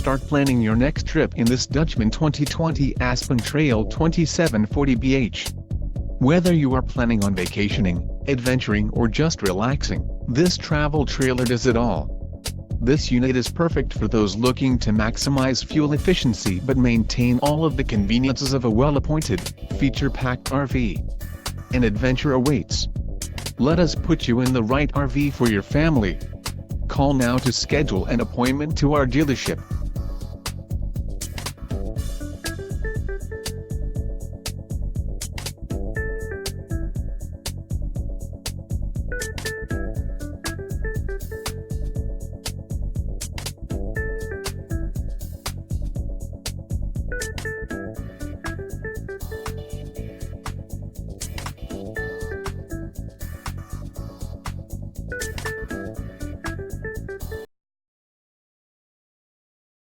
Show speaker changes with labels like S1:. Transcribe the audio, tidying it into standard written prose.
S1: Start planning your next trip in this Dutchmen 2020 Aspen Trail 2740BH. Whether you are planning on vacationing, adventuring or just relaxing, this travel trailer does it all. This unit is perfect for those looking to maximize fuel efficiency but maintain all of the conveniences of a well-appointed, feature-packed RV. An adventure awaits. Let us put you in the right RV for your family. Call now to schedule an appointment to our dealership.